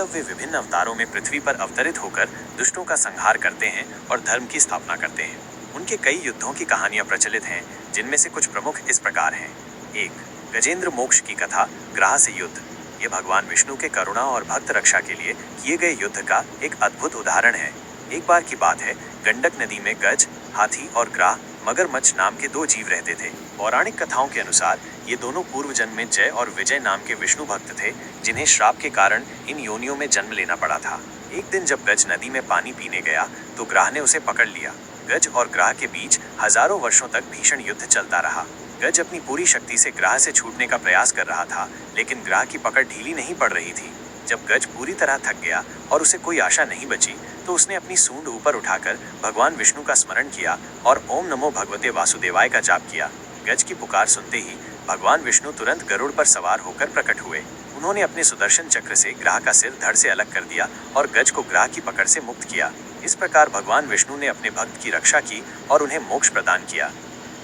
तब वे विभिन्न अवतारों में पृथ्वी पर अवतरित होकर दुष्टों का संहार करते हैं और धर्म की स्थापना करते हैं। उनके कई युद्धों की कहानियां प्रचलित हैं, जिनमें से कुछ प्रमुख इस प्रकार हैं। 1. गजेंद्र मोक्ष की कथा, ग्रह से युद्ध। ये भगवान विष्णु के करुणा और भक्त रक्षा के लिए किए गए युद्ध का एक अद्भुत उदाहरण है। एक बार की बात है, गंडक नदी में गज, हाथी और ग्राह, मगरमच्छ नाम के दो जीव रहते थे। पौराणिक कथाओं के अनुसार ये दोनों पूर्व जन्म में जय और विजय नाम के विष्णु भक्त थे, जिन्हें श्राप के कारण इन योनियों में जन्म लेना पड़ा था। एक दिन जब गज नदी में पानी पीने गया तो ग्राह ने उसे पकड़ लिया। गज और ग्राह के बीच हजारों वर्षों तक भीषण युद्ध चलता रहा। गज अपनी पूरी शक्ति से ग्राह से छूटने का प्रयास कर रहा था, लेकिन ग्राह की पकड़ ढीली नहीं पड़ रही थी। जब गज पूरी तरह थक गया और उसे कोई आशा नहीं बची, तो उसने अपनी सूंड ऊपर उठाकर भगवान विष्णु का स्मरण किया और ओम नमो भगवते वासुदेवाय का जाप किया। गज की पुकार सुनते ही भगवान विष्णु तुरंत गरुड़ पर सवार होकर प्रकट हुए। उन्होंने अपने सुदर्शन चक्र से ग्राह का सिर धड़ से अलग कर दिया और गज को ग्राह की पकड़ से मुक्त किया। इस प्रकार भगवान विष्णु ने अपने भक्त की रक्षा की और उन्हें मोक्ष प्रदान किया।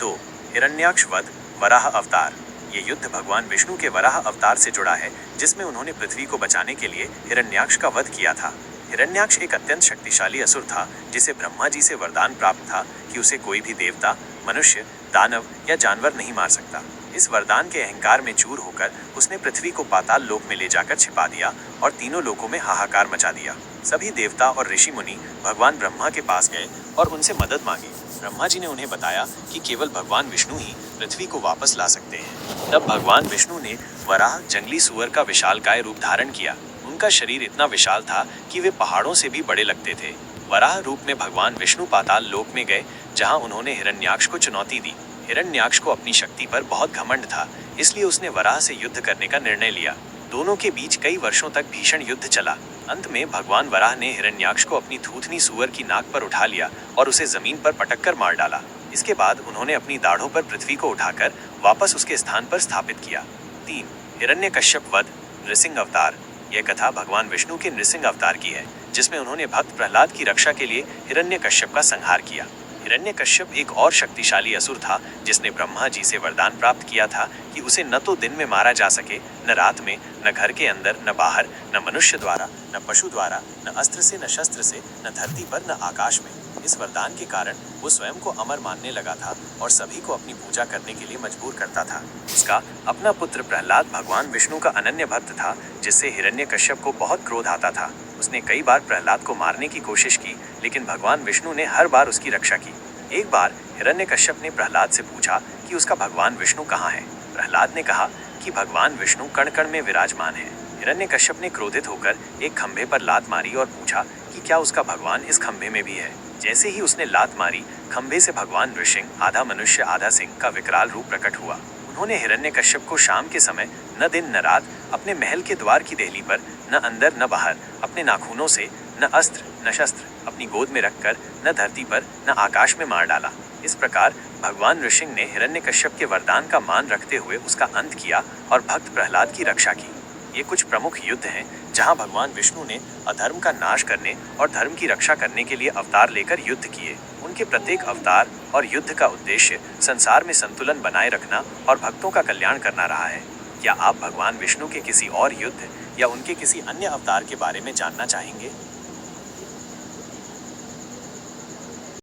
2. हिरण्याक्ष वध, वराह अवतार। ये युद्ध भगवान विष्णु के वराह अवतार से जुड़ा है, जिसमें उन्होंने पृथ्वी को बचाने के लिए हिरण्याक्ष का वध किया था। हिरण्याक्ष एक अत्यंत शक्तिशाली असुर था, जिसे ब्रह्मा जी से वरदान प्राप्त था कि उसे कोई भी देवता, मनुष्य, दानव या जानवर नहीं मार सकता। इस वरदान के अहंकार में चूर होकर उसने पृथ्वी को पाताल लोक में ले जाकर छिपा दिया और तीनों लोकों में हाहाकार मचा दिया। सभी देवता और ऋषि मुनि भगवान ब्रह्मा के पास गए और उनसे मदद मांगी। ब्रह्मा जी ने उन्हें बताया कि केवल भगवान विष्णु ही पृथ्वी को वापस ला सकते हैं। तब भगवान विष्णु ने वराह, जंगली सुअर का विशालकाय रूप धारण किया। उनका शरीर इतना विशाल था कि वे पहाड़ों से भी बड़े लगते थे। वराह रूप में भगवान विष्णु पाताल लोक में गए, जहां उन्होंने हिरण्याक्ष को चुनौती दी। हिरण्याक्ष को अपनी शक्ति पर बहुत घमंड था, इसलिए उसने वराह से युद्ध करने का निर्णय लिया। दोनों के बीच कई वर्षों तक भीषण युद्ध चला। अंत में भगवान वराह ने हिरण्याक्ष को अपनी थूथनी सुअर की नाक पर उठा लिया और उसे जमीन पर पटक कर मार डाला। इसके बाद उन्होंने अपनी दाढ़ों पर पृथ्वी को उठाकर वापस उसके स्थान पर स्थापित किया। 3. हिरण्यकश्यप वध, नृसिंह अवतार। यह कथा भगवान विष्णु के नृसिंह अवतार की है, जिसमें उन्होंने भक्त प्रहलाद की रक्षा के लिए हिरण्यकश्यप का संहार किया। हिरण्यकश्यप एक और शक्तिशाली असुर था, जिसने ब्रह्मा जी से वरदान प्राप्त किया था कि उसे न तो दिन में मारा जा सके, न रात में, न घर के अंदर, न बाहर, न मनुष्य द्वारा, न पशु द्वारा, न अस्त्र से, न शस्त्र से, न धरती पर, न आकाश में। इस वरदान के कारण वो स्वयं को अमर मानने लगा था और सभी को अपनी पूजा करने के लिए मजबूर करता था। उसका अपना पुत्र प्रहलाद भगवान विष्णु का अनन्य भक्त था, जिससे हिरण्यकश्यप को बहुत क्रोध आता था। उसने कई बार प्रहलाद को मारने की कोशिश की, लेकिन भगवान विष्णु ने हर बार उसकी रक्षा की। एक बार हिरण्यकश्यप ने प्रहलाद से पूछा कि उसका भगवान विष्णु कहाँ है। प्रहलाद ने कहा कि भगवान विष्णु कण कण में विराजमान है। हिरण्यकश्यप ने क्रोधित होकर एक खंभे पर लात मारी और पूछा कि क्या उसका भगवान इस खंभे में भी है। जैसे ही उसने लात मारी, खंभे से भगवान नृसिंह, आधा मनुष्य आधा सिंह का विकराल रूप प्रकट हुआ। उन्होंने हिरण्यकश्यप को शाम के समय न दिन न रात अपने महल के द्वार की देहली पर, न अंदर न बाहर, अपने नाखूनों से, न अस्त्र न शस्त्र, अपनी गोद में रखकर, न धरती पर न आकाश में मार डाला। इस प्रकार भगवान नृसिंह ने हिरण्यकश्यप के वरदान का मान रखते हुए उसका अंत किया और भक्त प्रहलाद की रक्षा की। ये कुछ प्रमुख युद्ध हैं जहां भगवान विष्णु ने अधर्म का नाश करने और धर्म की रक्षा करने के लिए अवतार लेकर युद्ध किए। उनके प्रत्येक अवतार और युद्ध का उद्देश्य संसार में संतुलन बनाए रखना और भक्तों का कल्याण करना रहा है। क्या आप भगवान विष्णु के किसी और युद्ध या उनके किसी अन्य अवतार के बारे में जानना चाहेंगे?